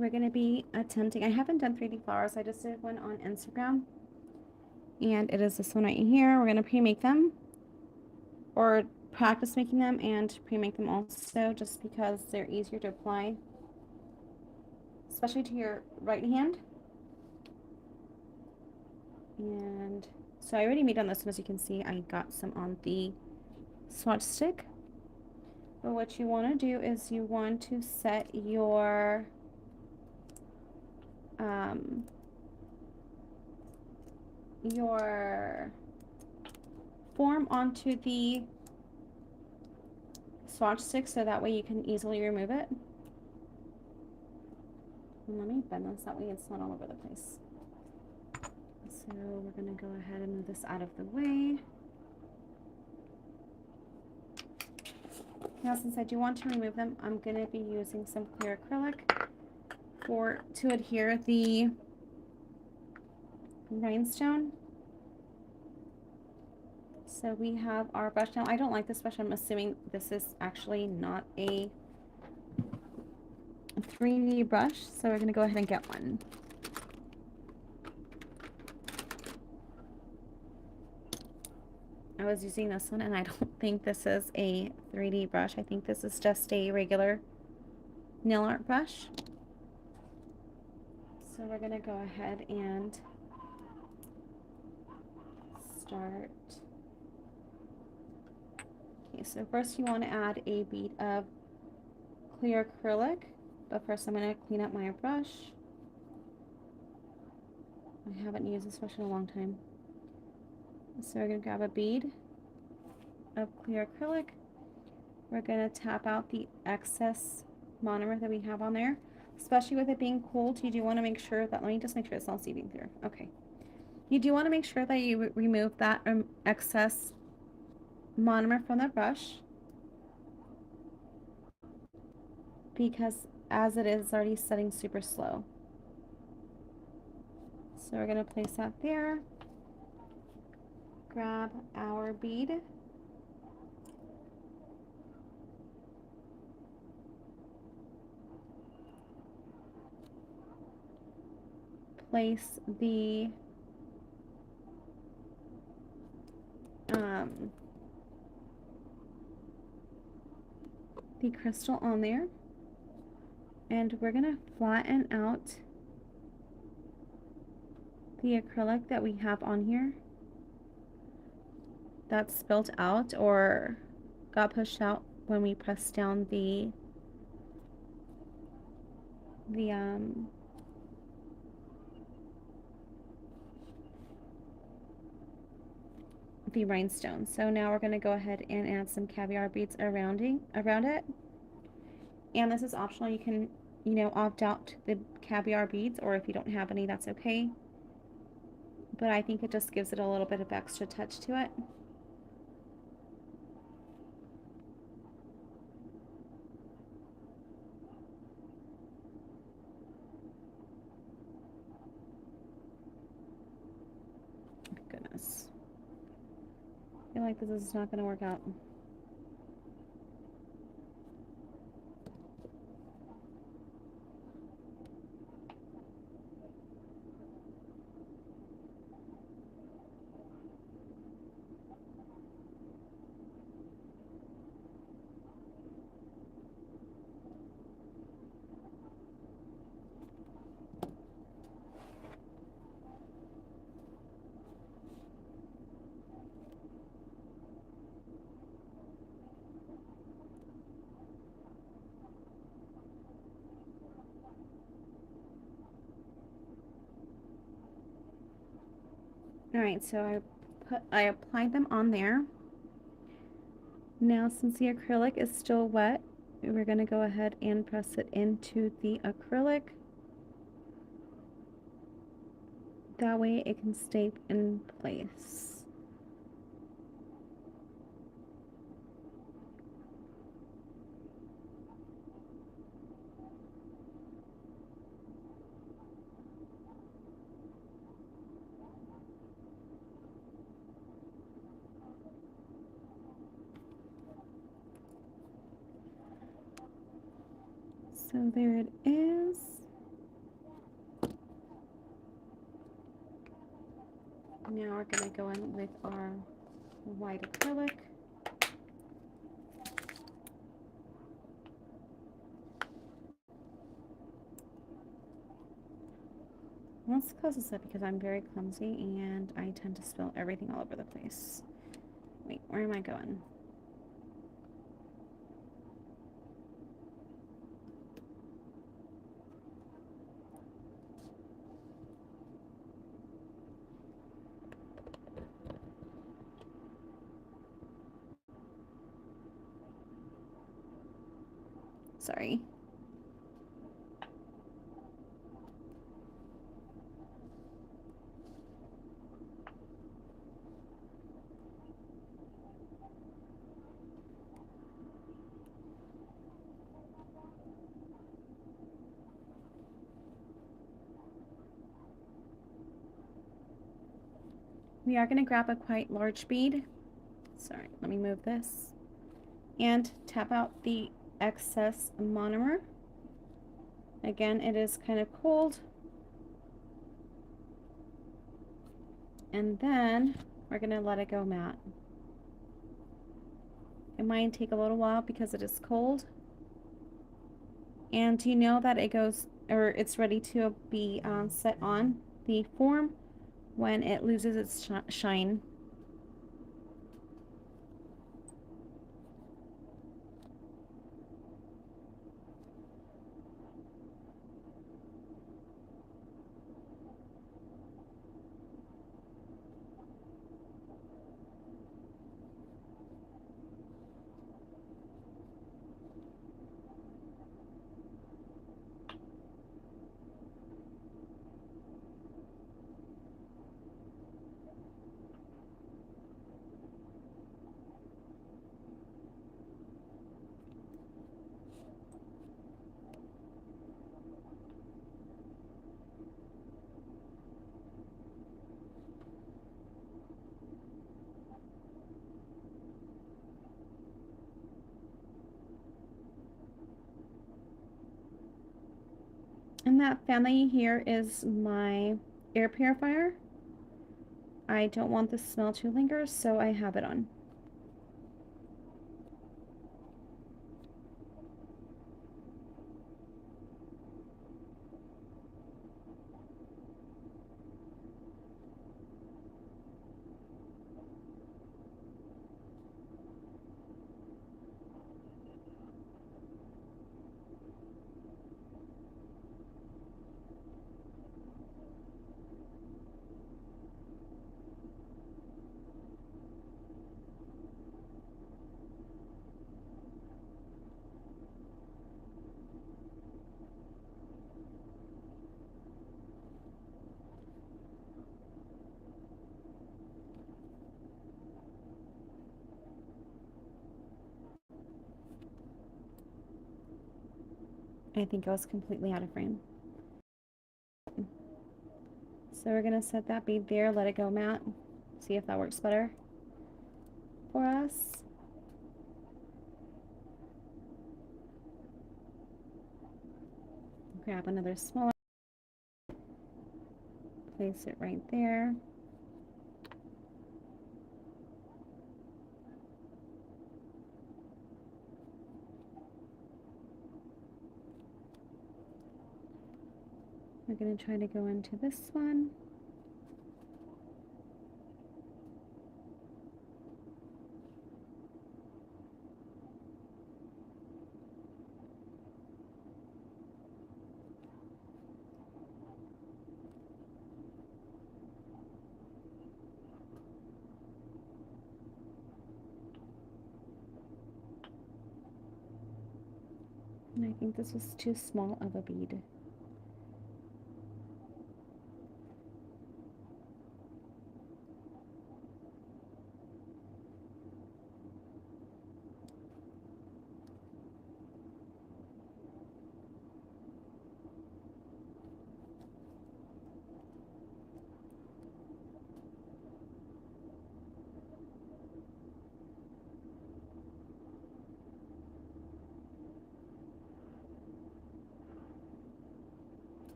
we're going to be attempting, I haven't done 3D flowers, I just did one on Instagram, and it is this one right here. We're going to pre-make them, or practice making them and pre-make them also, just because they're easier to apply, especially to your right hand. And so I already made on this one, as you can see. I got some on the swatch stick. But what you want to do is you want to set your form onto the swatch stick, so that way you can easily remove it. And let me bend this, that way it's not all over the place. So we're going to go ahead and move this out of the way. Now, since I do want to remove them, I'm going to be using some clear acrylic to adhere the rhinestone. So we have our brush. Now, I don't like this brush. I'm assuming this is actually not a 3D brush, so we're going to go ahead and get one. I was using this one, and I don't think this is a 3D brush. I think this is just a regular nail art brush. So we're going to go ahead and start. Okay, so first you want to add a bead of clear acrylic, but first I'm going to clean up my brush. I haven't used this brush in a long time. So we're going to grab a bead of clear acrylic. We're going to tap out the excess monomer that we have on there. Especially with it being cold, you do want to make sure that, let me just make sure it's not seeping through. Okay. You do want to make sure that you remove that excess monomer from the brush, because as it is already setting super slow. So we're going to place that there. Grab our bead. Place the crystal on there, and we're going to flatten out the acrylic that we have on here that's spilt out or got pushed out when we pressed down the rhinestone. So now we're going to go ahead and add some caviar beads around it. And this is optional. You can, opt out the caviar beads, or if you don't have any, that's okay. But I think it just gives it a little bit of extra touch to it. Goodness. I feel like this is not going to work out. Alright, so I applied them on there. Now, since the acrylic is still wet, we're going to go ahead and press it into the acrylic. That way it can stay in place. So there it is. Now we're going to go in with our white acrylic. Let's close this up because I'm very clumsy and I tend to spill everything all over the place. Wait, where am I going? Sorry. We are going to grab a quite large bead. Sorry, let me move this. And tap out the excess monomer. Again, it is kind of cold. And then we're going to let it go matte. It might take a little while because it is cold. And you know that it goes, or it's ready to be set on the form when it loses its shine. And that family here is my air purifier. I don't want the smell to linger, so I have it on. I think I was completely out of frame. So we're going to set that bead there, let it go matte, see if that works better for us. Grab another smaller, place it right there. We're going to try to go into this one. And I think this was too small of a bead.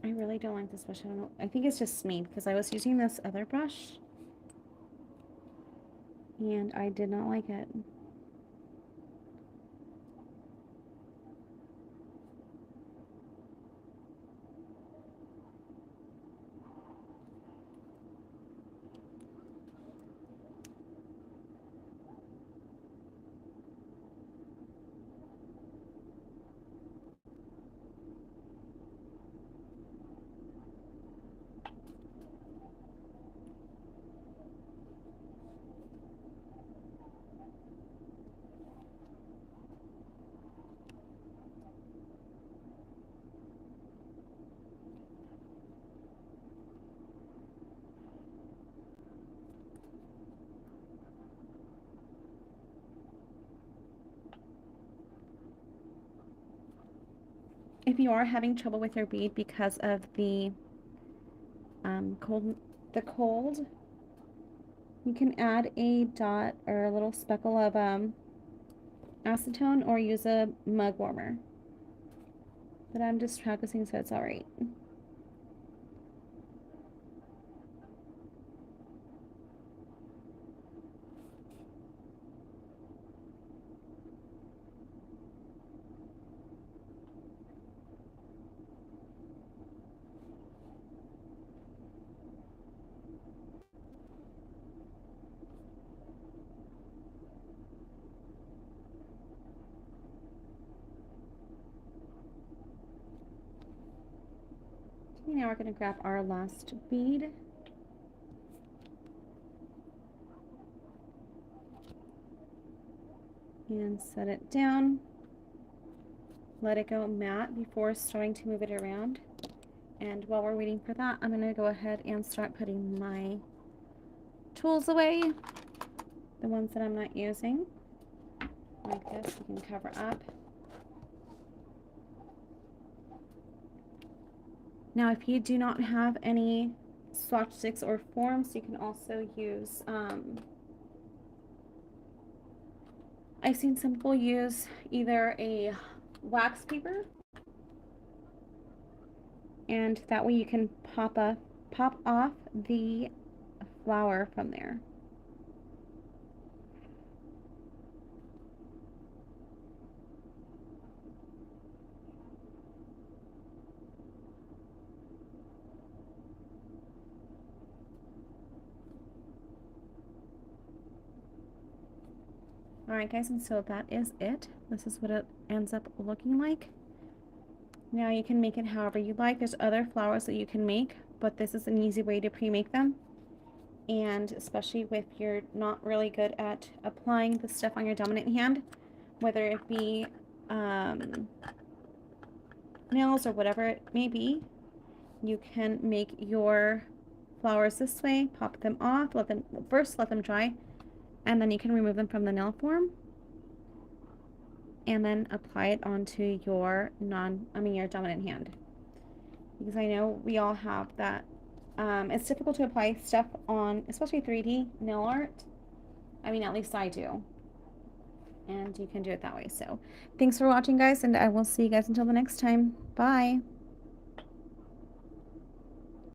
I really don't like this brush. I don't know. I think it's just me because I was using this other brush and I did not like it. If you are having trouble with your bead because of the cold, you can add a dot or a little speckle of acetone or use a mug warmer. But I'm just practicing, so it's all right. Okay, now we're going to grab our last bead. And set it down. Let it go matte before starting to move it around. And while we're waiting for that, I'm going to go ahead and start putting my tools away. The ones that I'm not using. Like this, you can cover up. Now, if you do not have any swatch sticks or forms, you can also use, I've seen some people use either a wax paper, and that way you can pop off the flower from there. Alright guys, and so that is it. This is what it ends up looking like. Now you can make it however you like. There's other flowers that you can make, but this is an easy way to pre-make them. And especially if you're not really good at applying the stuff on your dominant hand, whether it be nails or whatever it may be, you can make your flowers this way, pop them off, first let them dry, and then you can remove them from the nail form and then apply it onto your your dominant hand. Because I know we all have that. It's difficult to apply stuff on, especially 3D nail art. I mean, at least I do. And you can do it that way. So thanks for watching, guys, and I will see you guys until the next time. Bye.